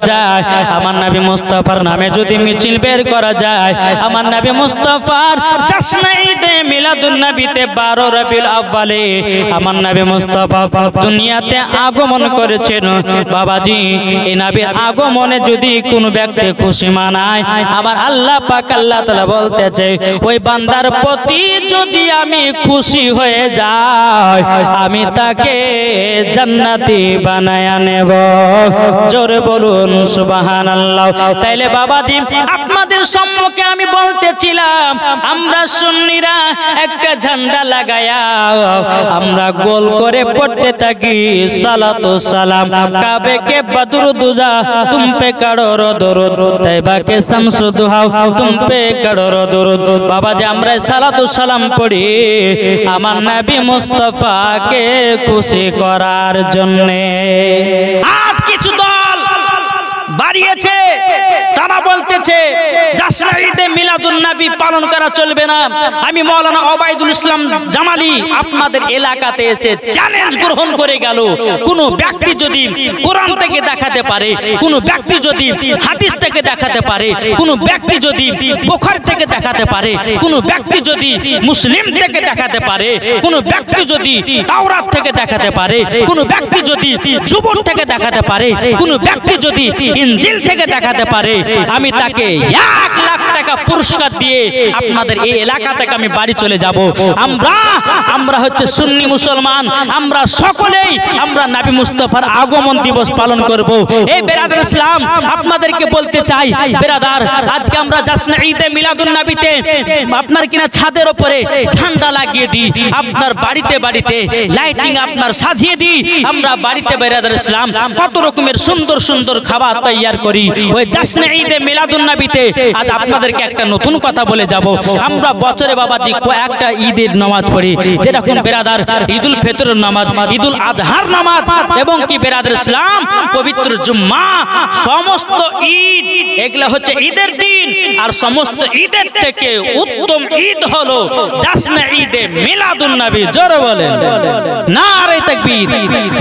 যায়, আমার নবী মুস্তাফার নামে যদি মিছিল বের করা যায়, আমার নবী মুস্তাফার জশ্নে ঈদে মিলাদুন নবীতে 12 রবিউল আউয়ালে আমার নবী মুস্তাফা দুনিয়াতে আগমন করেছেন। বাবাজি, এই নবীর আগমনে যদি কোনো ব্যক্তি খুশি মানায়, আমার আল্লাহ পাক আল্লাহ তাআলা বলতেছে ওই বান্দার প্রতি যদি আমি খুশি হয়ে যাই, আমি তাকে জান্নাতি বানায়া নেব। জোরে বলুন সুবহানাল্লাহ। তাইলে বাবাজি, আপনাদের সম্মুখে আমি বলতেছিলাম, আমরা সুন্নিরা একটা ঝান্ডা লাগায়া আমরা গোল করে পড়তে থাকি সালাতু সালাম কাবে কে বদরুদুজা তুম পে করো দরুদ, তৈবা কে শামসু দুহাও তুম পে করো দরুদ। বাবাজি, আমরা সালাতু সালাম পড়ি আমার নবী মুস্তাফাকে খুশি করার জন্য। আজ কিছু দল বাড়িয়েছে, তারা বলতেছে জশ্নে ঈদে মিলাদুন নবী পালন করা চলবে না। আমি মাওলানা ওবায়দুল ইসলাম জামালি আপনাদের এলাকাতে এসে চ্যালেঞ্জ গ্রহণ করে গেল, কোন ব্যক্তি যদি কোরআন থেকে দেখাতে পারে, কোন ব্যক্তি যদি হাদিস থেকে দেখাতে পারে, কোন ব্যক্তি যদি বুখারী থেকে দেখাতে পারে, কোন ব্যক্তি যদি মুসলিম থেকে দেখাতে পারে, কোন ব্যক্তি যদি তাওরাত থেকে দেখাতে পারে, কোন ব্যক্তি যদি জুবুর থেকে দেখাতে পারে, কোন ব্যক্তি যদি ইনজিল থেকে দেখাতে পারে, আমি তাকে 1 লাখ টাকা পুরস্কার দিয়ে আপনাদের এই এলাকা থেকে আমি বাড়ি চলে যাব। আমরা হচ্ছে সুন্নি মুসলমান, আমরা সকলেই আমরা নবী মুস্তাফার আগমন দিবস পালন করব। এই বেরাদার ইসলাম, আপনাদেরকে বলতে চাই বেরাদার, আজকে আমরা জশ্নে ঈদে মিলাদুন নবীতে আপনার কিনা ছাদের উপরে ঝান্ডা লাগিয়ে দিই, আপনার বাড়িতে বাড়িতে লাইটিং আপনার সাজিয়ে দিই, আমরা বাড়িতে বেরাদার ইসলাম কত রকমের সুন্দর সুন্দর খাবার তৈয়ার করি ওই জশ্নে ঈদে মিলাদুন নবীতে। আজ আপনাদেরকে একটা নতুন কথা বলে যাব, আমরা বছরে বাবাজি কয়েকটা ঈদের নামাজ পড়ি, যেরকম বেরাদার ঈদুল ফিতরের নামাজ, ঈদুল আজহার নামাজ এবং কি বেরাদার ইসলাম পবিত্র জুম্মা, সমস্ত ঈদ এগুলা হচ্ছে ঈদের দিন। আর সমস্ত ঈদের থেকে উত্তম ঈদ হলো জশ্নে ঈদে মিলাদুন নবী। জোরে বলেন নারে তাকবীর,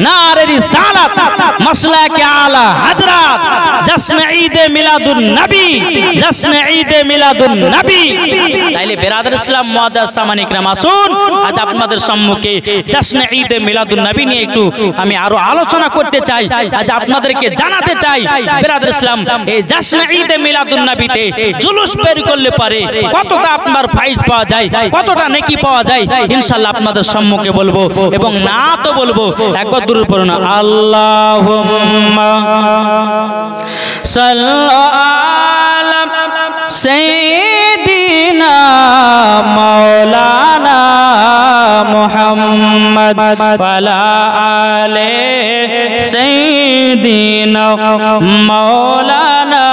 নারে রিসালাত, মাসলাকে আলা হযরত, জশ্নে ঈদে মিলাদুন নবী, জশ্নে ঈদে মিলাদুন নবী। তাইলে বেরাদার ইসলাম মুআদ্দাস সামানিক রাম, আসুন আজ আপনাদের সম্মুখে জশ্নে ঈদে মিলাদুন নবী নিয়ে একটু আমি আরো আলোচনা করতে চাই। আজ আপনাদেরকে জানাতে চাই বেরাদার ইসলাম, এই জশ্নে ঈদে মিলাদুন নবীতে জুলুস বের করলে পারে কতটা আপনার ফাইজ পাওয়া যায়, কতটা নেকি পাওয়া যায়, ইনশাআল্লাহ আপনাদের সম্মুখে বলবো এবং না তো বলবো। একবার দরুদ পড়ুন, আল্লাহুম্মা সাল্লি আলা সাইয়্যিদিনা মাওলানা মুহাম্মদ ওয়ালা আলে সাইয়্যিদিনা মাওলানা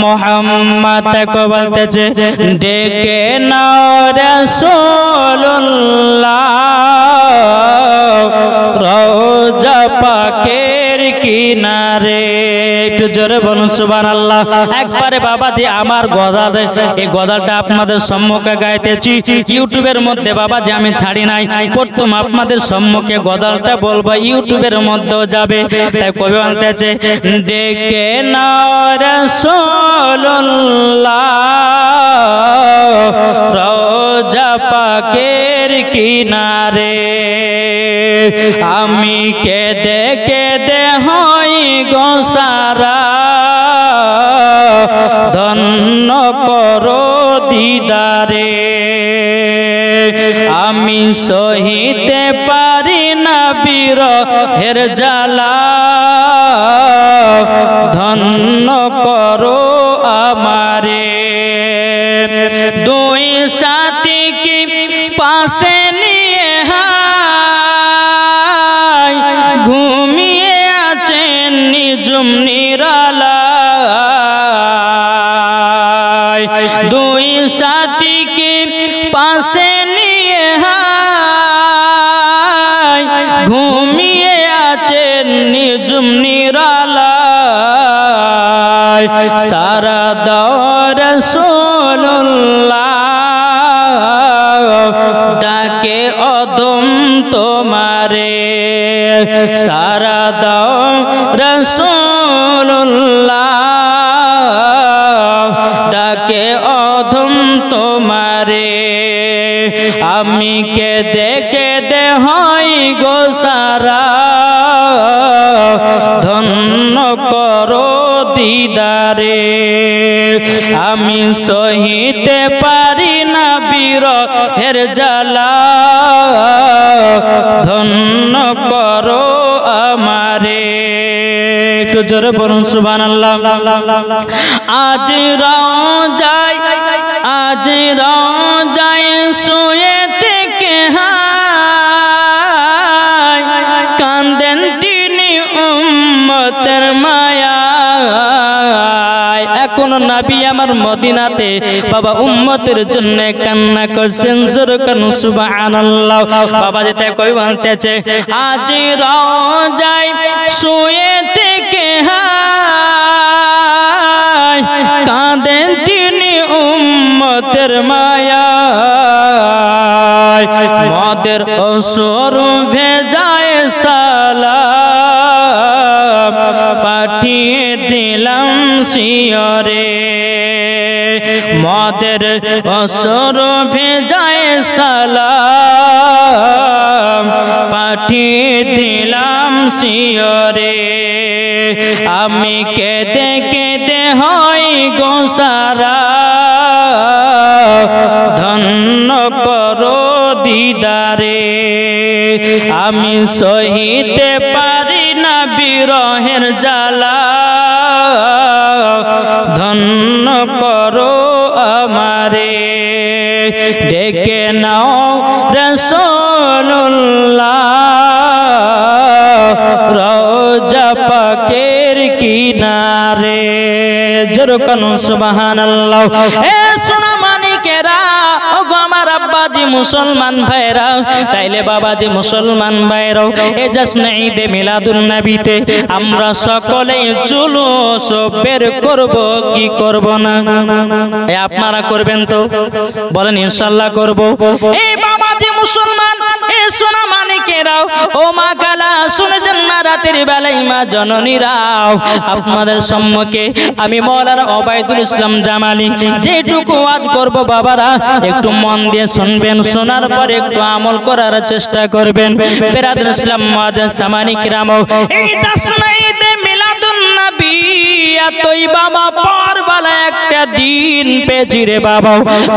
মুহাম্মদ। কো বলতেছে ডেকে নাও রাসূলুল্লাহ রওজা পাকের কিনারে। একটু জোরে বলুন সুবহানাল্লাহ। একবারে বাবাজি আমার গজল, এই গজলটা আপনাদের সম্মুখে গাইতেছি ইউটিউবের মধ্যে বাবাজি, আমি ছাড়ি নাই। প্রথম আপনাদের সম্মুখে গজলটা বলবো, ইউটিউবের মধ্যেও যাবে। তাই কবি বলতেছে ডেকে নাও রাসূলুল্লাহ রওজা পাকের কিনারে, আমি কেঁদে কেঁদে হই গোসারা, ধন্য করো দিদারে, আমি সহিতে পারি না বিরহের জ্বালা, ধন্য করো আমারে। দুই সাথী কি পাশে নিয়ে ঘুমিয়ে আছেন নিজুম নিরালায়, দুই সাথীকে পাশে নিয়ে ঘুমিয়ে আছেন করো দিদারে আমি সহিতে পারি না বিরহের জ্বালা ধন্য করো আমারে একটু জোরে বলুন সুবহানাল্লাহ আজ রওজায় শুয়ে থেকে হায় কান্দেন তিনি উম্মতের মায়ায় এখন নবী আমার মদিনাতে বাবা উম্মতের জন্য কান্না করছেন জোরে বলুন সুবহানাল্লাহ বাবা যেতে কই বলতেছে আজ রওজায় শুয়ে থেকে হায় কাঁদেন তিনি উম্মতের মায়ায় মদের অসর ভেজায় সালাম পাঠিয়ে দিলাম শিয়রে মদের অসর ভেজায় সালাম পাঠিয়ে দিলাম শিয়রে আমি কেঁদে কেঁদে হই গোসারা ধন্য করো দিদারে আমি সহিতে পারি না বিরহের জ্বালা ধন্য করো আমারে ডেকে নাও রাসূলুল্লাহ রওজা পাকের কিনারে জোরে বলুন সুবহানাল্লাহ এ সোনা মানিকেরা ওগো আমার আব্বাজি মুসলমান ভাইরা তাইলে বাবাজি মুসলমান ভাইরাও এ জশ্নে ঈদে মিলাদুন নবীতে আমরা সকলেই জুলুস বের করব কি করব না এ আপনারা করবেন তো বলেন ইনশাআল্লাহ করব এই বাবাজি মুসলমান এ সোনা মানিকেরাও ও মা কালা শুনেছেন মা রাতের বেলায় মা জননীরাও আপনাদের সম্মুখে আমি মাওলানা ওবায়দুল ইসলাম জামালি যেটুকু ওয়াজ করব বাবারা একটু মন দিয়ে শুনবেন শোনার পর একটু আমল করার চেষ্টা করবেন বিরাদর ইসলাম মুআজ্জাজ সামানি কিরাম এই জশ্নে ঈদে মিলাদুন নবী এতই বাবা পরবালা একটা দিন পেয়েছি রে বাবা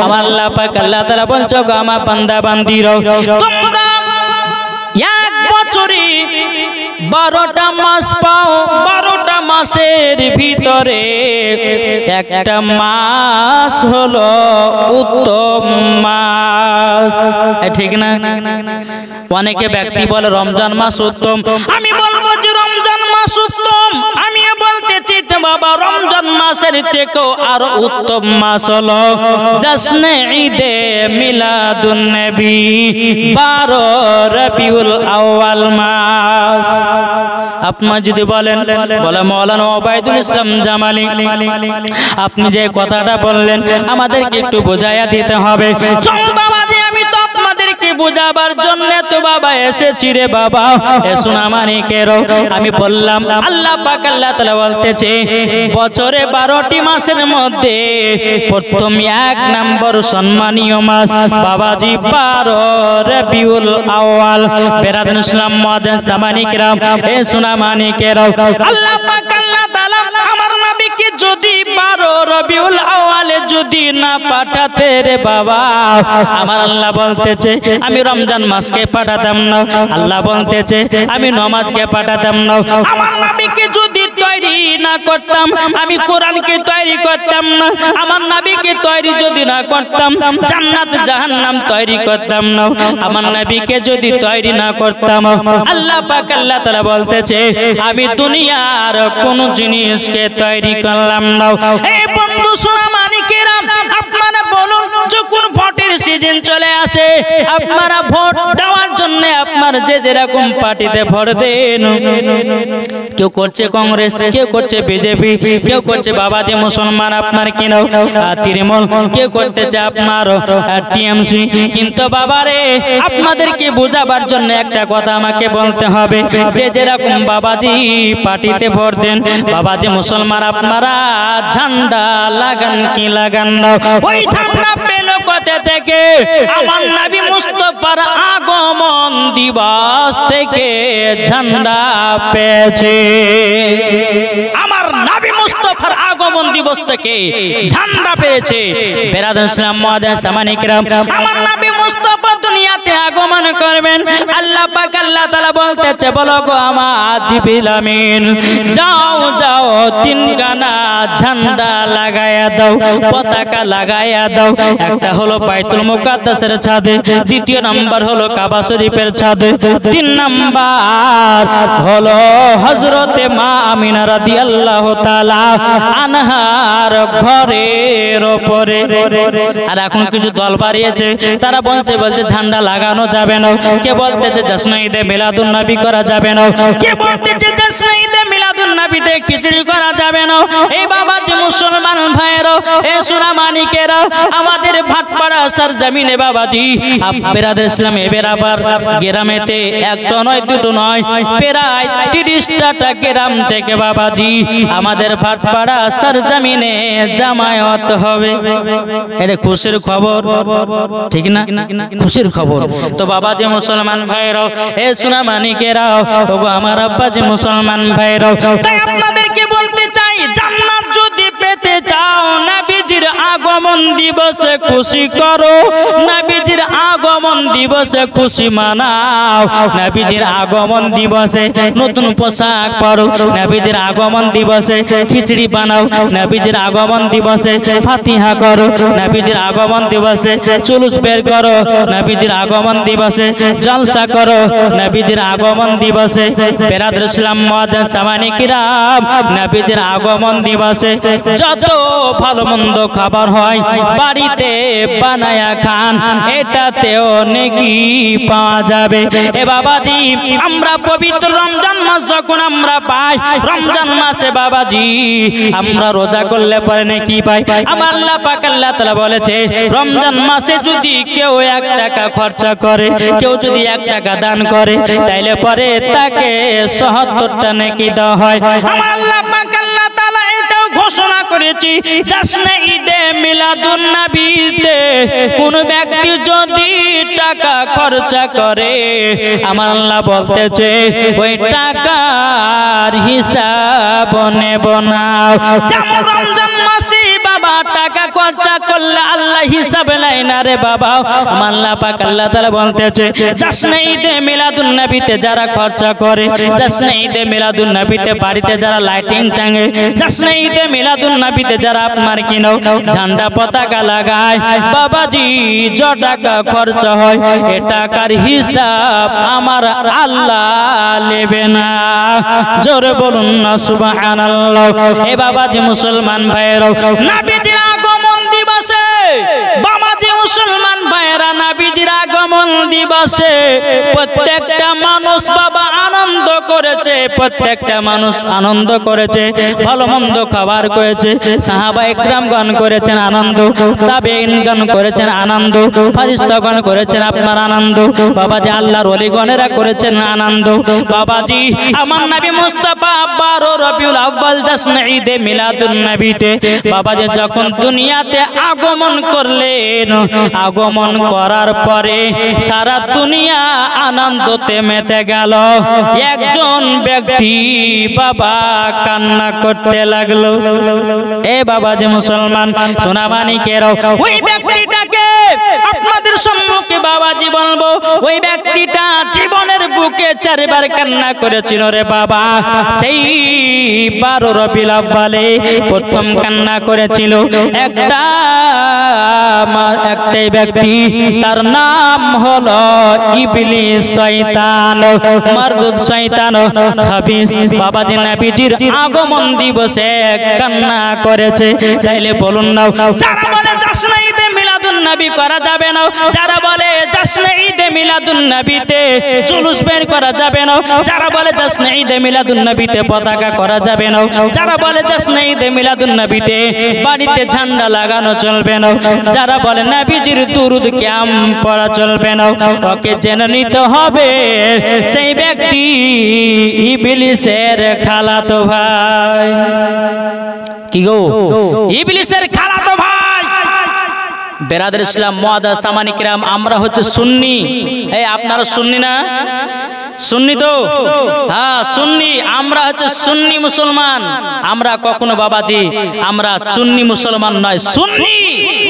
আমার আল্লাহ পাক আল্লাহ তাআলা বলছো গো আমার বান্দা বান্দিরাও তোমরা এক বছরে 12টা মাস পাও 12টা মাসের ভিতরে একটা মাস হলো উত্তম মাস ঠিক না অনেকে ব্যক্তি বলে রমজান মাস উত্তম আমি বলবো যে রমজান মাস উত্তম আমি বলতেছি তো বাবা রমজান মাসের থেকেও আর উত্তম মাস হলো জশ্নে ঈদে মিলাদুন নবী 12 রবিউল আউয়াল মাস আপনি যদি বলেন বলে মাওলানা ওবায়দুল ইসলাম জামালি আপনি যে কথাটা বললেন আমাদেরকে একটু বোঝায়া দিতে হবে চল বাবা যে আমি তো আপনাদেরকে বোঝাবার জন্য তো বাবা এসেছি রে বাবা এ সোনা মানিকেরও আমি বললাম আল্লাহ পাক আল্লাহ তাআলা বলতেছে বছরে 12টি মাসের মধ্যে প্রথম এক নম্বর সম্মানীয় মাস বাবাজি 12 রবিউল আউয়াল বিরাদর ইসলাম মুআজ্জাজ সামানি কিরাম এ সোনা মানিকেরও আল্লাহ পাক আল্লাহ তাআলা আমার নবীকে যদি 12 রবিউল আউয়ালে যদি না পাঠাতে রে বাবা আমার আল্লাহ বলতেছে আমি রমজান মাসকে পাঠাতাম না আল্লাহ বলতেছে আমি নামাজকে পাঠাতাম না আমার নবীকে যদি তৈরি না করতাম আমি কোরআনকে তৈরি করতাম না আমার নবীকে তৈরি যদি না করতাম জান্নাত জাহান্নাম তৈরি করতাম না আমার নবীকে যদি তৈরি না করতাম আল্লাহ পাক আল্লাহ তাআলা বলতেছে আমি দুনিয়ার কোন জিনিসকে তৈরি করলাম না এই বন্ধু সোনা মানিকেরা আপনারা বলুন যখন ভোটের সিজন চলে আসে আপনারা ভোট দেওয়ার জন্য আপনার যে যেরকম পার্টিতে ভোট দেন কেউ করছে কংগ্রেস কেউ করছে বিজেপি কেউ করছে বাবাজি মুসলমান আপনার কিনো তৃণমূল কেউ করতেছে আপনার টিএমসি কিন্তু বাবারে আপনাদেরকে বোঝাবার জন্য একটা কথা আমাকে বলতে হবে যে যেরকম বাবাজি পার্টিতে ভোট দেন বাবাজি মুসলমান আপনারা ঝান্ডা লাগান কি লাগান না ওই ঝান্ডা পেল কোথা থেকে আমার নবী মুস্তাফার আগমন দিবস থেকে ঝান্ডা পেয়েছে আমার আগমন দিবস থেকে ঝান্ডা পেয়েছে। বেরাদার ইসলাম মুআজ্জাজ সামানি কিরাম, আমার নবী মুস্তাফা দুনিয়াতে আগমন করবেন, আল্লাহ পাক আল্লাহ তাআলা বলতেছে, বলো গো আমার জিবরিল আমিন, যাও যাও তিনখানা ঝান্ডা লাগায়া দাও, পতাকা লাগায়া দাও। একটা হলো বাইতুল মুকাদ্দাসের ছাদে, দ্বিতীয় নাম্বার হলো কাবা শরীফের ছাদে, তিন নাম্বার হলো হযরতে মা আমিনা রাদিয়াল্লাহু তাআলা আনহার ঘরের উপরে। আর এখন কিছু দল বাড়িয়েছে, তারা বলছে ঝান্ডা লাগানো যাবে না, কে বলতেছে জশ্নে ঈদে মিলাদুন নবী করা যাবে না, কে বলতেছে জশ্নে ঈদে মিলাদুন নবীতে খিচুড়ি করা যাবে না। এই বাবাজি মুসলমান ভাইয়েরা, এ সোনামানিকেরা, আমাদের ভাটপাড়া সরজমিনে বাবাজি বেরাদার ইসলাম এবার আবার গ্রামেতে একটা নয় দুটো নয় প্রায় 30টা গ্রাম থেকে বাবাজি আমাদের ভাটপাড়া সরজমিনে জামায়াত হবে। এটা খুশির খবর, ঠিক না? খুশির খবর। তো বাবাজি মুসলমান ভাইরা, এ সোনামানিকেরা, ওগো আমার আব্বাজি মুসলমান ভাইরা, তাই আপনাদেরকে বলতে চাই, জান্নাত যদি পেতে চাও নবীজির আগমন দিবসে খুশি করো, নবীজির আগমন দিবসে খুশি মানাও, নবীজির আগমন দিবসে নতুন পোশাক পরো, নবীজির আগমন দিবসে খিচড়ি বানাও, নবীজির আগমন দিবসে ফাতিহা করো, নবীজির আগমন দিবসে জুলুস বের করো, নবীজির আগমন দিবসে জলসা করো, নবীজির আগমন দিবসে বেরাদার ইসলাম মুআজ্জাজ সামানি কিরাম, নবীজির আগমন দিবসে যত ভালো মন্দ খাবার হয় বাড়িতে বানায়া খান, এটাতেও নেকি পাওয়া যাবে। এ বাবাজি আমরা পবিত্র রমজান মাস যখন আমরা পাই, রমজান মাসে বাবাজি আমরা রোজা করলে পরে নেকি পাই। আমার আল্লাহ পাক আল্লাহ তাআলা বলেছে, রমজান মাসে যদি কেউ 1 টাকা খরচা করে, কেউ যদি 1 টাকা দান করে, তাইলে পরে তাকে ৭০টা নেকি দেওয়া হয়। আমার আল্লাহ পাক আল্লাহ তাআলা এটাও ঘোষণা করেছি, জশ্নে ঈদে মিলাদুন নবীতে কোন ব্যক্তি যদি টাকা খরচা করে, আমার আল্লাহ বলতেছে ওই টাকার হিসাব নেব না। যেমন রমজান মাসে বাবা টাকা খরচা করলে আল্লাহ হিসাব নেয় না রে বাবা। আমার আল্লাহ পাক আল্লাহ তাআলা বলতেছে, জশ্নে ঈদে মিলাদুন নবীতে যারা খরচা করে, জশ্নে ঈদে মিলাদুন নবীতে বাড়িতে যারা লাইটিং টাঙে, জশ্নে ঈদে মিলাদুন নবীতে যারা আপনার কিনো ঝান্ডা পতাকা লাগায়, বাবাজি য টাকা খরচা হয় এ টাকার হিসাব আমার আল্লাহ নেবে না। জোরে বলুন না সুবহানাল্লাহ। এ বাবাজি মুসলমান ভাইয়েরা, নবীজির আগমন দিবসে, বাবাজি মুসলমান ভাইয়েরা, নবীজির আগমন দিবসে প্রত্যেকটা মানুষ বাবা আনন্দ করেছে, প্রত্যেকটা মানুষ আনন্দ করেছে, ভালো মন্দ খাবার করেছে, সাহাবায়ে কেরামগণ করেছেন আনন্দ, তাবেঈনগণ করেছেন আনন্দ, ফেরেশতাগণ করেছেন আপনার আনন্দ, বাবাজি আল্লাহর ওলিগণেরা করেছেন আনন্দ। বাবাজি আমার নবী মুস্তাফা 12 রবিউল আউয়াল জশ্নে ঈদে মিলাদুন নবীতে বাবাজি যখন দুনিয়াতে আগমন করলেন, আগমন করার পরে সারা দুনিয়া আনন্দতে মেতে গেল। একজন ব্যক্তি বাবা কান্না করতে লাগলো। এ বাবাজি মুসলমান সোনামানিকেরাও, ওই ব্যক্তিটাকে আপনাদের সম্মুখে বাবাজি বলবো, ওই ব্যক্তিটা জীবনের বুকে 4 বার কান্না করেছিল রে বাবা। সেই 12 রবিউল আউয়ালে প্রথম কান্না করেছিল একটাই ব্যক্তি, তার নাম হলো ইবলিস, শয়তান, মারদুদ শয়তান, খাবিস। বাবাজি নবীজির আগমন দিবসে কান্না করেছে। তাইলে বলুন না, যারা বলে জশ্নে ঈদে মিলাদুন নবী করা যাবে না, যারা বলে জশ্নে ঈদে মিলাদুন নবীতে জুলুস বের করা যাবে না, যারা বলে জশ্নে ঈদে মিলাদুন নবীতে পতাকা করা যাবে না, যারা বলে জশ্নে ঈদে মিলাদুন নবীতে বাড়িতে ঝান্ডা লাগানো চলবে না, যারা বলে নবীজির দুরূদ কিয়াম পড়া চলবে না, ওকে জেনে নিতে হবে সেই ব্যক্তি ইবলিসের খালাতো ভাই। কি গো? ইবলিসের খালাতো ভাই। বেরাদার ইসলাম মুআজ্জাজ সামানি কিরাম, আমরা হচ্ছে সুন্নি। এই আপনারা সুন্নি না? সুন্নি তো, হ্যাঁ সুন্নি। আমরা হচ্ছে সুন্নি মুসলমান। আমরা কখনো বাবাজি আমরা সুন্নি মুসলমান নয়, সুন্নি।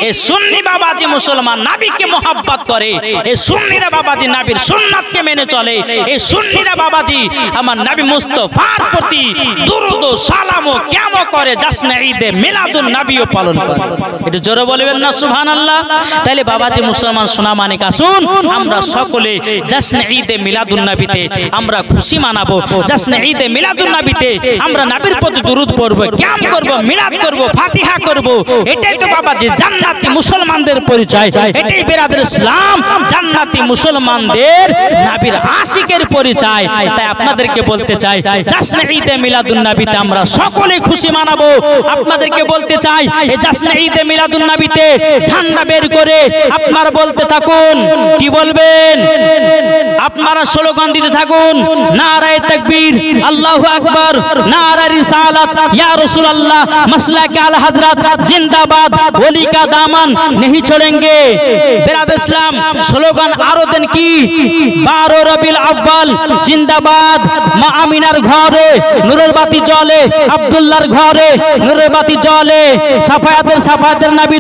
এই সুন্নি বাবাজি মুসলমান, নবীকে মোহাব্বত করে। এই সুন্নিরা বাবাজি নবীর সুন্নাতকে মেনে চলে। এই সুন্নিরা বাবাজি আমার নবী মুস্তাফার প্রতি দুরূদ ও সালাম ও কিয়াম করে, জাশ্নে ঈদে মিলাদুন নবীও পালন করে। একটু জোরে বলবেন না সুবহানাল্লাহ। তাহলে বাবাজি মুসলমান সোনা মানিক, আসুন আমরা সকলে জাশ্নে ঈদে মিলাদুন নবীতে আমরা খুশি মানাবো। জাশ্নে ঈদে মিলাদুন নবীতে আমরা নবীর প্রতি দুরূদ পড়ব, কিয়াম করব, মিলাদ করব, ফাতিহা করব। এটাই তো বাবাজি জান্নাতি মুসলমানদের পরিচয়। এটাই বিরাদর ইসলাম জান্নাতি মুসলমানদের নবীর আশিকের পরিচয়। তাই আপনাদেরকে বলতে চাই, জাশ্নে ঈদে মিলাদুন নবীতে আমরা সকলে খুশি মানাবো। আপনাদেরকে বলতে চাই, এই জাশ্নে ঈদে মিলাদুন নবীতে ঝান্ডা বের করে আপনারা বলতে থাকুন। কি বলবেন? আপনারা স্লোগান দিতে থাকুন, নারায়ে তাকবীর, আল্লাহু আকবার, নারা রিসালাত, ইয়া রাসূলুল্লাহ, মাসলাকে আলা হযরত, জিন্দাবাদ, ওলি কা দামান नहीं छोड़ेंगे। बिरादर इस्लाम स्लोगान आरो देन की 12 रबिउल अव्वल जिंदाबाद, মা আমিনার ঘরে নূরের বাতি জ্বলে, আব্দুল্লাহর ঘরে নূরের বাতি জ্বলে, সাফায়াতের নবী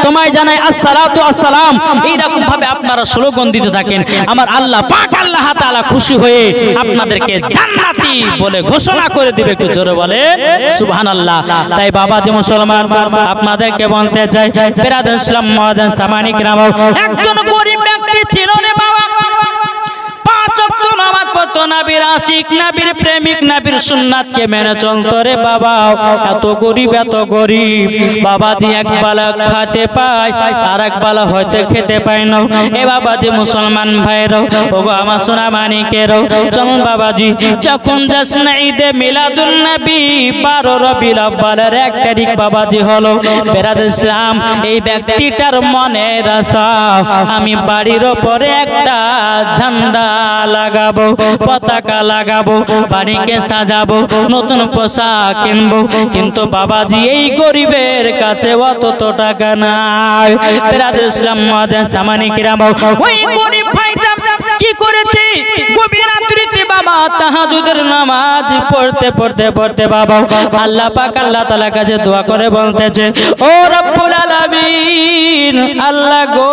তোমায় জানাই আসসালাতু আসসালাম। এই রকম ভাবে আপনারা স্লোগান দিতে থাকেন। আমার আল্লাহ পাক আল্লাহ তাআলা খুশি হয়ে আপনাদেরকে জান্নাতি বলে ঘোষণা করে দিবে। একটু জোরে বলেন সুবহানাল্লাহ। তাই বাবাজি মুসলমান আপনাদেরকে বলতে চাই, বিরাদর ইসলাম মুআজ্জিন সামানিক রাম, একজন গরীব ব্যক্তি ছিল রে বাবা, 5 ওয়াক্ত নামাজ পড়তো, নবীর আশিক, নবীর প্রেমিক, নবীর সুন্নাতকে মেনে চলতো রে বাবা। এত গরীব বাবাজি একবেলা খেতে পায়, আর একবেলা হয়তো খেতে পায় না। এ বাবাজি মুসলমান ভাইরাও, ওগো আমার সোনা মানিকেরও, চলুন বাবাজি যখন জাশ্নে ঈদে মিলাদুন নবী 12 রবিউল আউয়ালের 1 তারিখ বাবাজি হলো, বিরাদর ইসলাম এই ব্যক্তিটার মনের আশা, আমি বাড়ির উপরে একটা ঝান্ডা লাগাবো, পতাকা লাগাবো, বাড়িকে সাজাবো, নতুন পোশাক কিনবো। কিন্তু বাবাজি এই গরিবের কাছে অত টাকা নাই। বিরাদর ইসলাম মুআজ্জিন সামানিক রাম, ওই গরিব ভাইটা কি করেছে? গভীর রাত্রিতে বাবা তাহাজ্জুদের নামাজ পড়তে বাবা আল্লাহ পাক আল্লাহ তাআলার কাছে দোয়া করে বলতেছে, ও রব্বুল আলামিন, আল্লাহ গো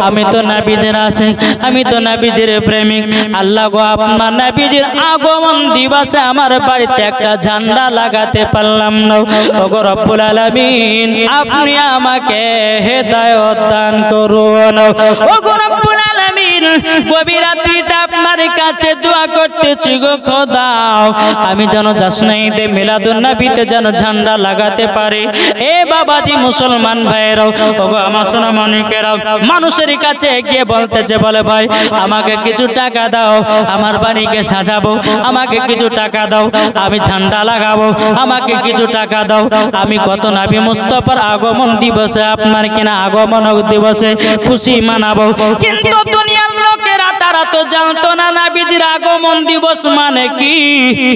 আমি তো নবীজির আশিক, আমি তো নবীজির প্রেমিক, আল্লাহ গো আপনার নবীজির আগমন দিবসে আমার বাড়িতে একটা ঝান্ডা লাগাতে পারলাম না। ওগো রব্বুল আলামিন, আপনি আমাকে হেদায়েত দান করুন। ওগো রব্বুল আলামিন, গভীর রাত্রিতে আপনার কাছে দোয়া করতেছি গো খোদা, আমি যেন জাশ্নে ঈদে মিলাদুন নবীতে যেন ঝান্ডা লাগাতে পারি। এ বাবাজি মুসলমান ভাইরাও, ওগো আমার সোনা মানিকেরাও, মানুষের কাছে গিয়ে বলতেছে, বলে ভাই আমাকে কিছু টাকা দাও, আমার বাড়িকে সাজাবো, আমাকে কিছু টাকা দাও, আমি ঝান্ডা লাগাবো, আমাকে কিছু টাকা দাও, আমি কত নবী মুস্তাফার আগমন দিবসে আপনার কিনা আগমন দিবসে খুশি মানাবো। কিন্তু দুনিয়ার লোকেরা তারা তো জানতো না নবীজির আগমন দিবস মানে কি,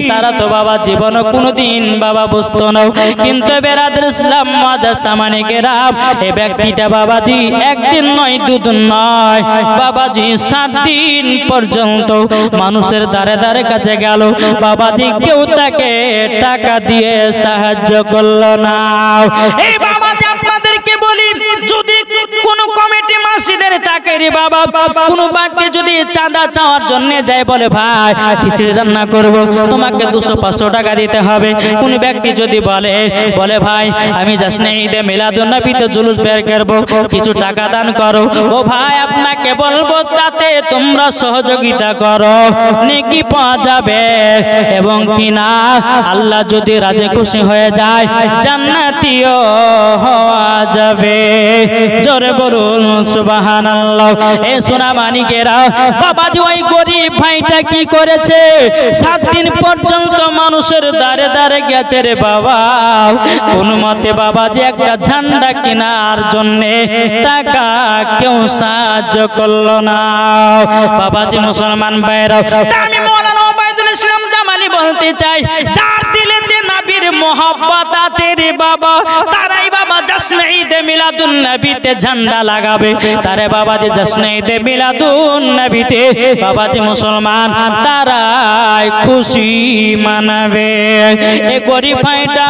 তারা তো বাবা জীবন কোনদিন বাবা বুঝতো না। কিন্তু বিরাদর ইসলাম মুআজ্জিন সামানিক রাম, এই ব্যক্তিটা বাবাজি একদিন নয়, দুদিন নয়, বাবাজি 7 দিন পর্যন্ত মানুষের দ্বারে দ্বারে কাছে গেল, বাবাজি কেউ তাকে টাকা দিয়ে সাহায্য করলো না। এই বাবাজি আপনাদেরকে বলি, যদি কোন কমিটি মসজিদের থাকে রে বাবা, কোন ব্যক্তি যদি চাঁদা চাওয়ার জন্য যায়, বলে ভাই খিচুড়ি রান্না করব, তোমাকে 200-500 টাকা দিতে হবে। কোন ব্যক্তি যদি বলে ভাই আমি জাশ্নে ঈদে মিলাদুন নবীতে জুলুস বের করব, কিছু টাকা দান করো, ও ভাই আপনাকে বলবো তাতে তোমরা সহযোগিতা করো, নেকি পাওয়া যাবে, এবং কিনা আল্লাহ যদি রাজি খুশি হয়ে যায় জান্নাতীও হওয়া যাবে। জোরে বলুন সুবহানাল্লাহ। এ সোনা মানিকেরা, বাবাজি ওই গরিব ভাইটা কি করেছে? 7 দিন পর্যন্ত মানুষের দ্বারে দ্বারে গেছে রে বাবা, কোন মতে বাবাজি একটা ঝান্ডা কেনার জন্য টাকা কেউ সাহায্য করলো না। বাবাজি মুসলমান ভাইরা, আমি মাওলানা ওবায়দুল ইসলাম জামালি বলতে চাই, যার দিলেতে নবীর মোহাব্বত আছে রে বাবা, তারাই বাবা বাবা জশ্নে ঈদে মিলাদুন নবীতে ঝান্ডা লাগাবে, তারে বাবাজি জশ্নে ঈদে মিলাদুন নবীতে বাবাজি মুসলমান তারাই খুশি মানাবে। এই গরিব ভাইটা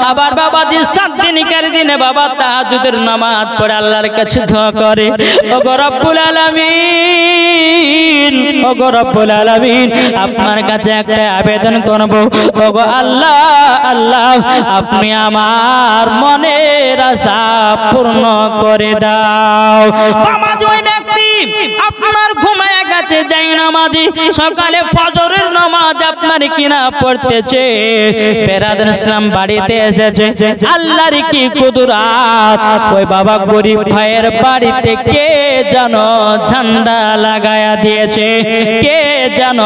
আবার বাবাজি 7 দিনকার দিনে বাবা তাহাজ্জুদের নামাজ পড়ে আল্লাহর কাছে দোয়া করে, ওগো রব্বুল আলামিন, ওগো রব্বুল আলামিন, আপনার কাছে একটা আবেদন করব, ওগো আল্লাহ, আল্লাহ আপনি আমার মনের আশা পূর্ণ করে দাও। বাবাজি ওই ব্যক্তি আপনার ঘুমায় গেছে, যাই নামাজি সকালে ফজরের নামাজ আপনার কিনা পড়তেছে, বেরাদর ইসলাম বাড়িতে এসেছে, আল্লাহর কি কুদরত, ওই বাবা গরিব ভাইয়ের বাড়িতে কে যেন ঝান্ডা লাগায়া দিয়েছে, কে যেন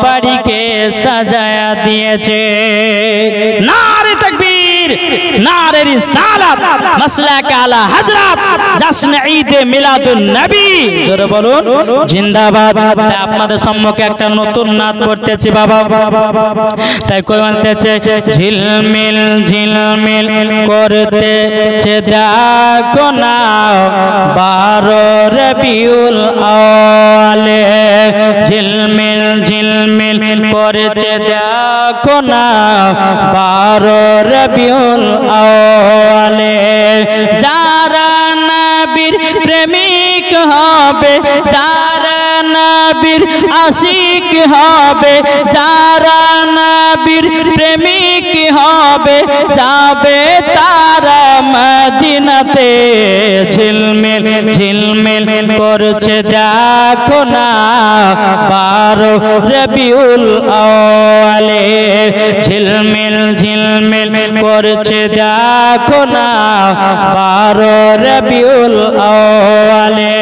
বাড়িকে সাজায়া দিয়েছে। নারে তাকবীর, নারে রিসালাত, মাসলাক আলা হযরত, জশ্ন ঈদে মিলাদুন নবী, জোরে বলুন জিন্দাবাদ। আপনাদের সম্মুখে একটা নতুন নাত পড়তেছি বাবা, তাই কই বলতেছে, ঝিলমিল ঝিলমিল করতেছে দেখো না 12 রবিউল আওয়ালে, ঝিলমিল ঝিলমিল করেছে দেখো না 12 রবিউল আওয়ালে, যারা নবীর প্রেমিক হবে, যারা নবীর আশিক হবে, যারা নবীর প্রেমিক হবে, যাবে তারা মদিনাতে, ঝিলমিল ঝিলমিল করছে দেখো না 12 রবিউল আওয়ালে, ঝিলমিল ঝিলমিল করছে দেখো না 12 রবিউল আওয়ালে।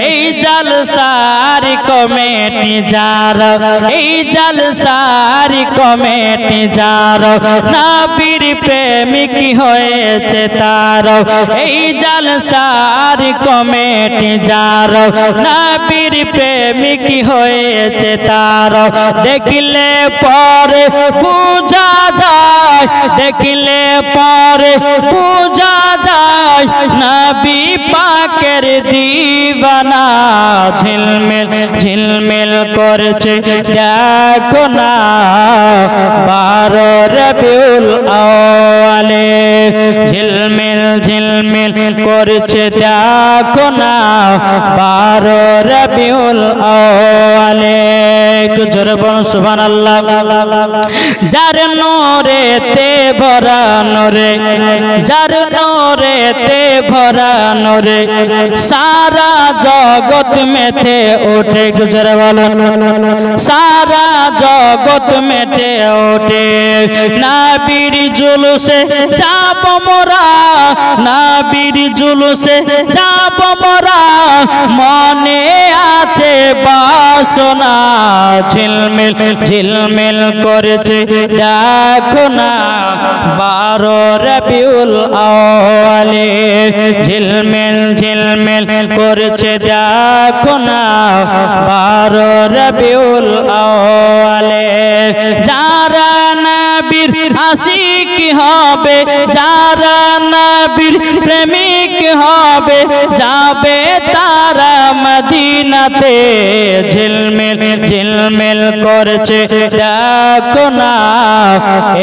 এই জলসার কমিটি যারা, এই জলসার কমিটি যারা নবীর প্রেমিক হয়েছে তারা, এই জলসার কমিটি যারা নবীর প্রেমিক হয়েছে তারা, দেখলে পরে বুঝা যায়, দেখলে পরে বুঝা যায় নবী পাকের দিওয়ানা, ঝিলমিল ঝিলমিল করছে দেখো না 12 রবিউল আওয়ালে, ঝিলমিল ঝিলমিল করছে দেখো না 12 রবিউল আওয়ালে। একটু জোরে বলুন সুবহানাল্লাহ। যার নূরেতে ভরা নূরে, যার নূরেতে ভরা নূরে সারা জগৎ মেতে ওঠে, একটু জোরে বলুন, সারা জগৎ মেতে ওঠে, নবীর জুলুসে যাব মোরা, নবীর জুলুসে যাব মোরা, মনে আছে বাসনা, ঝিলমিল ঝিলমিল করেছে দেখো না 12 রবিউল আওয়ালে, ঝিলমিল ঝিলমিল করেছে দেখো না 12 রবিউল আওয়ালে, যারা নবীর আশিক হবে, যারা নবীর প্রেমিক হবে, যাবে তারা মদিনাতে, ঝিলমিল ঝিলমিল করছে দেখো না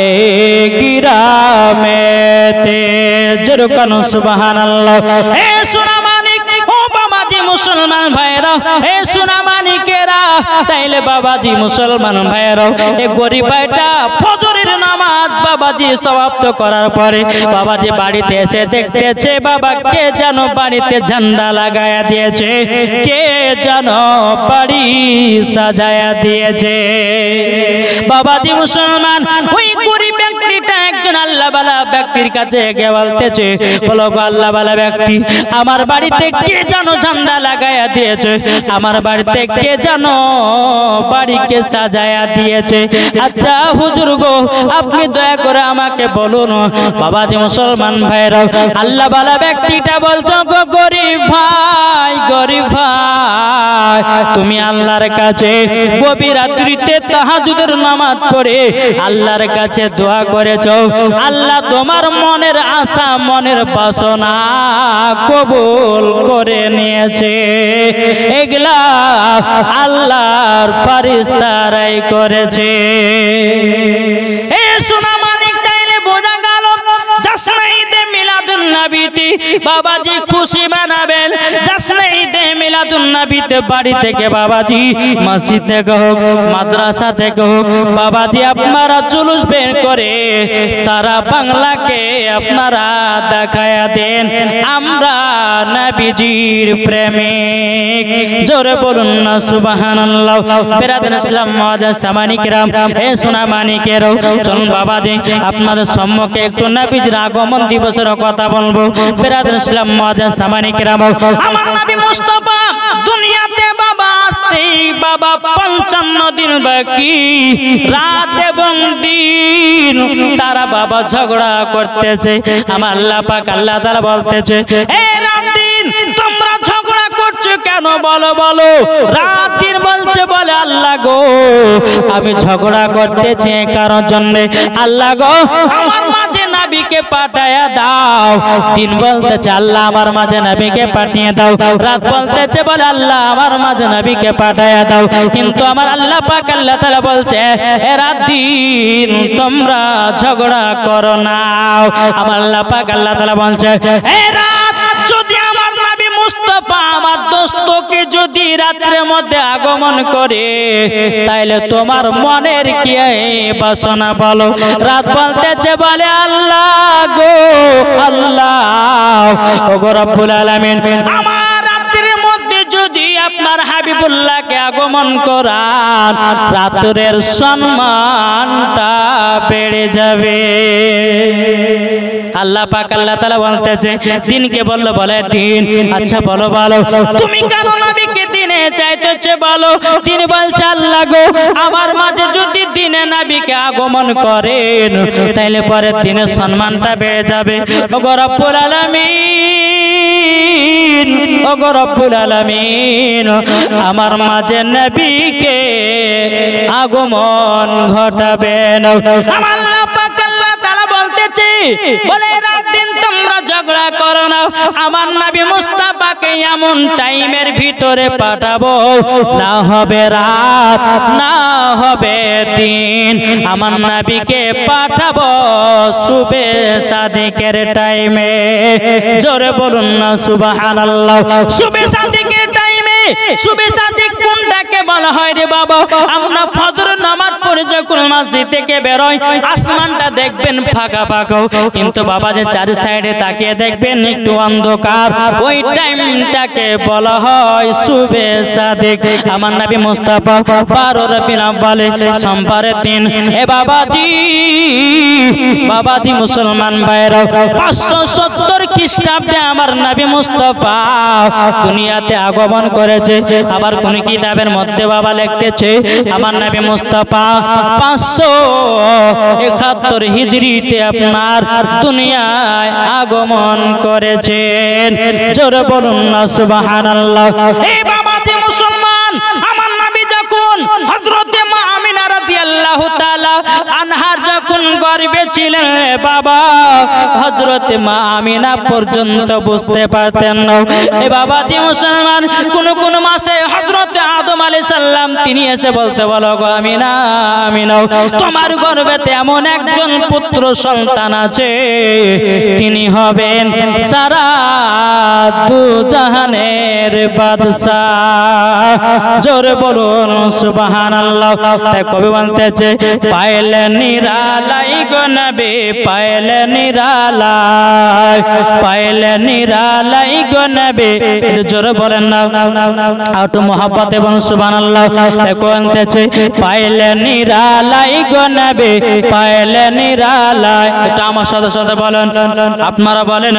এই গ্রামেতে, জোরে কানো সুবহানাল্লাহ। এ সোনা মানিক, ও বাবাজি মুসলমান ভাইরা, এ সোনা মানিকেরা, তাইলে বাবাজি মুসলমান ভাইরা, এই গরিব ভাইটা ফজরের নামাজ বাবাজি সমাপ্ত করার পরে বাবাজি বাড়িতে এসে দেখতেছে বাবা কে যেন বাড়িতে ঝান্ডা লাগায়া দিয়েছে, কে যেন বাড়ি সাজায়া দিয়েছে। বাবাজি মুসলমান ওই গরিব ব্যক্তিটা একজন আল্লাহওয়ালা ব্যক্তির কাছে গিয়ে বলতেছে, বলো গো আল্লাহওয়ালা ব্যক্তি, আমার বাড়িতে কে যেন ঝান্ডা লাগায়া দিয়েছে, আমার বাড়িতে কে যেন বাড়িকে সাজায়া দিয়েছে, আচ্ছা হুজুর গো আপনি দয়া করে আমাকে বলুন। বাবাজি মুসলমান ভাইরা, আল্লাহওয়ালা ব্যক্তিটা বলছো গো গরিব ভাই, গরিব ভাই, তুমি আল্লাহর কাছে গভীর রাত্রিতে তাহাজ্জুদের নামাজ পড়ে আল্লাহর কাছে দোয়া করেছো, আল্লাহ তোমার মনের আশা মনের বাসনা কবুল করে নিয়েছে। এগুলা আল্লাহর ফেরেশতারাই করেছে। এ সোনা মানিক, তাইলে বোঝা গেল জশ্নে ঈদে মিলাদুন নবীতে বাবাজি খুশি মানাবেন। জশ্নে ঈদে মিলাদুন নবীতে বাড়ি থেকে বাবাজি, মসজিদ থেকে হোক, মাদ্রাসা থেকে হোক, বাবাজি আপনারা জুলুস বের করে সারা বাংলাকে আপনারা দেখায়া দেন আমরা নবীজির প্রেমিক। জোরে বলুন না সুবহানাল্লাহ। বেরাদার ইসলাম মুআজ্জাজ সামানি কিরাম, এ সোনা মানিকেরও চলুন বাবাজি আপনাদের সম্মুখে একটু নবীজির আগমন দিবসের কথা বলবো। বেরাদার ইসলাম মুআজ্জাজ সামানি কিরাম, আমার নবী মুস্তাফা দুনিয়াতে বাবা আসতে বাবা 55 দিন বাকি, রাত এবং দিন তারা বাবা ঝগড়া করতেছে। আমার আল্লাহ পাক আল্লাহ তাআলা বলতেছে, এ রাত দিন তোমরা ঝগড়া করছো কেন বলো বলো। রাত দিন বলছে, বলে আল্লাহ গো আমি ঝগড়া করতেছি কারণ জন্য, আল্লাহ গো আমার মাঝে নবীকে পাঠায়া দাও। দিন বলতেছে আল্লাহ আমার মাঝে নবীকে পাঠিয়ে দাও। রাত বলতেছে, বলে আল্লাহ আমার মাঝে নবীকে পাঠায়া দাও। কিন্তু আমার আল্লাহ পাক আল্লাহ তাআলা বলছে, এ রাত দিন তোমরা ঝগড়া করো না। আমার আল্লাহ পাক আল্লাহ তাআলা বলছে, এ রাত যদি আমার নবী মুস্তাফা আমার দোস্তকে যদি রাতের মধ্যে আগমন করে তাইলে তোমার মনের কি বাসনা বলো। রাত বলতেছে, বলে আল্লাহ গো আল্লাহ ও গো রব্বুল আলামিন, আমার রাতের মধ্যে যদি আপনার হাবিবুল্লাহকে আগমন করান রাতের সম্মানটা বেড়ে যাবে। আল্লাহ পাক আল্লাহ তাআলা বলতেছে, দিনকে বলল, বলে দিন আচ্ছা বলো বলো তুমি কেন নবীকে দিনে চাইতেছে বলো। দিন বলছে, আল্লাহ গো আমার মাঝে যদি দিনে নবীকে আগমন করেন তাইলে পরের দিনে সম্মানটা বেড়ে যাবে। ও গো রব্বুল আলামিন, ও গো রব্বুল আলামিন আমার মাঝে নবীকে আগমন ঘটাবেন। আমার আল্লাহ পাক আল্লাহ তাআলা বলতেছে, বলে রাত দিন তোমরা ঝগড়া করো না, আমার নবী মুস্তাফাকে এমন টাইমের ভিতরে পাঠাবো না হবে রাত না হবে দিন, আমার নবীকে পাঠাবো সুবে সাদিকের টাইমে। জোরে বলুন না সুবহানাল্লাহ। সুবে সাদিকের টাইমে, সুবে সাদিক কোনটাকে বলা হয় রে বাবা? আমরা ফজর নামাজ পড়ে যখন মসজিদ থেকে বেরোই আসমানটা দেখবেন ফাঁকা ফাঁকা, কিন্তু বাবা যে চারি সাইডে তাকিয়ে দেখবেন একটু অন্ধকার, ওই টাইমটাকে বলা হয় সুবে সাদিক। আমার নবী মুস্তাফা 12 রবিউল আউয়ালে সোমবারের দিন, এ বাবাজি বাবাজি মুসলমান ভাইরা 570 খ্রিস্টাব্দে আমার নবী মুস্তাফা দুনিয়াতে আগমন করেছে। আবার কোন কিতাবের মধ্যে বাবা লিখতেছে আমার নবী মুস্তাফা 571 হিজরিতে আপনার দুনিয়ায় আগমন করেছেন। জোরে বলুন না সুবহানাল্লাহ। এই বাবাজি মুসলমান, আমার নবী যখন হযরতে মা আমিনা রাদিয়াল্লাহু তাআলা আনহার যখন গর্ভে ছিলেন বাবা, হযরতে মা আমিনা পর্যন্ত বুঝতে পারতেন না। এই বাবাজি মুসলমান, কোন কোন মাসে হযরতে আদম আলাইহিস সালাম তিনি এসে বলতে, বলো গো আমিনা আমিনা তোমার গর্ভেতে এমন একজন পুত্র সন্তান আছে, তিনি হবেন সারা দু জাহানের বাদশাহ। জোরে বলুন সুবহানাল্লাহ। তাই কবি বলতেছে, পাইলে নিরালাই গো নবী পাইলে নিরালাই, পাইলে নিরালাই গো নবী। জোরে বলেন না একটু মহব্বতে বলুন সুবহানাল্লাহ। তাই বলতেছে, পাইলে নিরালাই গো নবী পাইলে নিরালাই। এটা আমার সাথে সাথে বলেন, আপনারা বলেন,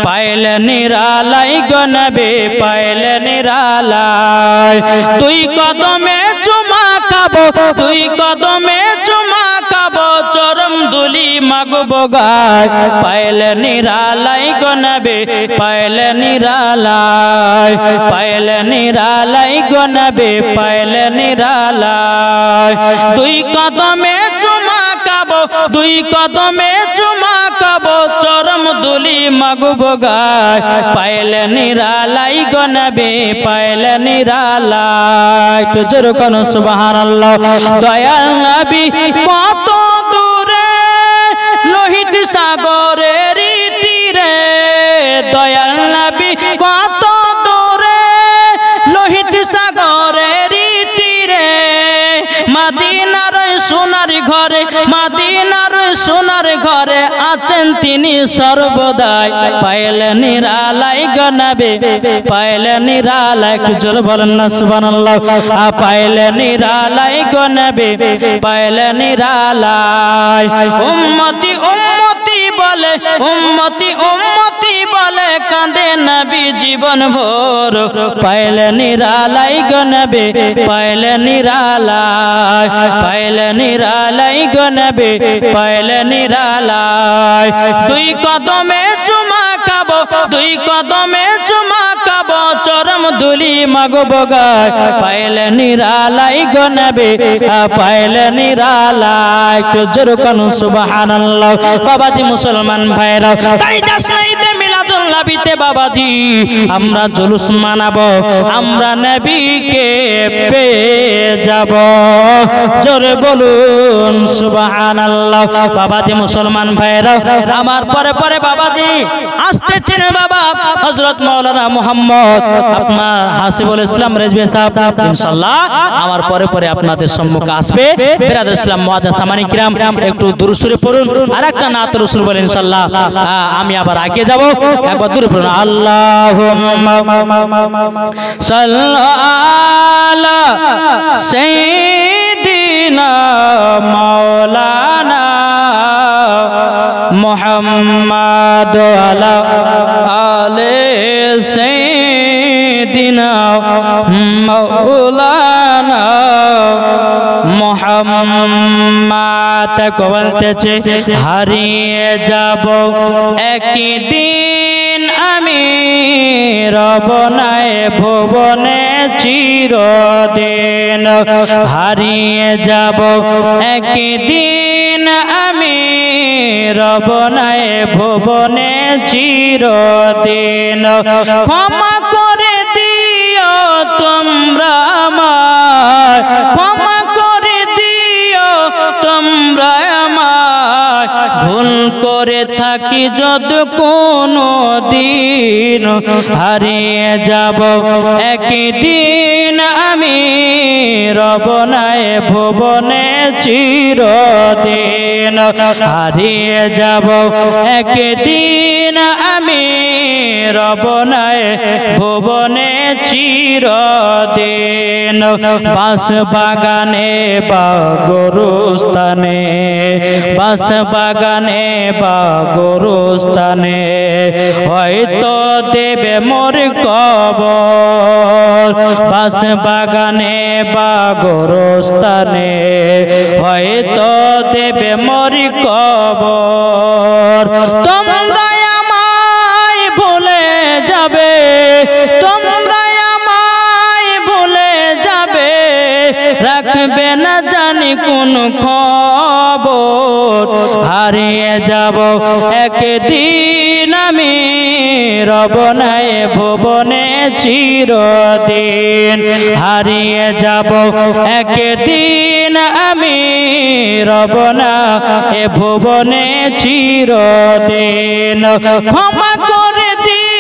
পাইলে নিরালাই গো নবী পাইলে নিরালাই। দুই কদমে চুমা খাবো, দুই কদমে চুমা খাবো, চরম দুলি মাগবো গায়। পাইলে নিরালাই গো নবী পাইলে নিরালাই, পাইলে নিরালাই গো নবী পাইলে নিরালাই। দুই কদমে চুমা খাবো, দুই কদমে চুমা দুলি মাগব গায় পাইলে নিরালাই গো নবী পাইলে নিরালাই একটু জোরে কোন সুবহানাল্লাহ দয়াল নবী কত দূরে লোহিত সাগরের তীরে দয়াল নবী কত দূরে লোহিত সাগরের তীরে মদিনার সোনার ঘরে মদিনার সোনার ঘরে আছেন তিনি সর্বদাই পাইলে নিরালাই গো নবী পাইলে নিরালাই জোর বলেন না সুবহানাল্লাহ পাইলে নিরালাই গো নবী পাইলে নিরালাই উম্মতি উম্মতি বলে উম্মতি উম্মতি বলে কাঁদে নবী জীবন ভোর পাইলে নিরালাই গো নবী পাইলে নিরালাই পাইলে নিরালাই গো নবী পাইলে নিরালাই দুই কদমে চুমা খাবো দুই কদমে চুমা খাবো চরম দুলি মাগব গায় পাইলে নিরালাই গো নবী পাইলে নিরালাই জোর কোন সুবহানাল্লাহ বাবাজি মুসলমান ভাইরা তাই জাশনাইতে মিলাদুন নবীতে বাবাজি আমরা জুলুস মানাবো আমরা নবীকে পেয়ে যাব জোরে বলুন সুবহানাল্লাহ বাবাজি মুসলমান ভাইরা আমার পরে পরে বাবাজি আসতেছেন বাবা হযরত মাওলানা মুহাম্মদ আপনার হাসিবুল ইসলাম রেজভী সাহেব ইনশাআল্লাহ আমার পরে পরে আপনাদের সম্মুখে আসবে বিরাদর ইসলাম মুআজ্জাজ সামানী কিরাম একটু দুরূদ শরীফ পড়ুন আর একটা নাত রাসূল বলেন ইনশাআল্লাহ আমি আবার আগে যাব একবার দুরূদ পড়ুন আল্লাহুম্মা সাল্লি আলা সাইয়্যিদিনা মাওলানা মুহাম্মাদ আলা আলে সাইয়্যিদিনা মাওলানা মুহাম্মাদ বলতেছে হারিয়ে যাব একদিন আমি রব নাই ভুবনে চিরদিন হারিয়ে যাব একদিন আমি রব নাই ভুবনে চিরদিন ক্ষমা করে দিও তোমরা আমায় ক্ষমা করে দিও তোমরা আমায় ভুল করে থাকি যদি কোনো দিন হারিয়ে যাব একদিন আমি রব নাই ভুবনে চিরদিন হারিয়ে যাব একদিন আমি রব নাই ভুবনে চিরদিন বাস বাগানে বা গরুস্থানে বাস বাগানে বা গরুস্থানে হয়তো দেবে মোর কবর বাস বাগানে বা গরুস্থানে হয়তো দেবে মোর কবর তোমরা আমায় ভুলে যাবে তোমরা আমায় ভুলে যাবে রাখবে না জানি কোন খবর হারিয়ে যাব একদিন আমি রব নাই ভুবনে চিরদিন হারিয়ে যাব একদিন আমি রব না এ ভুবনে চিরদিন ক্ষমা করে দি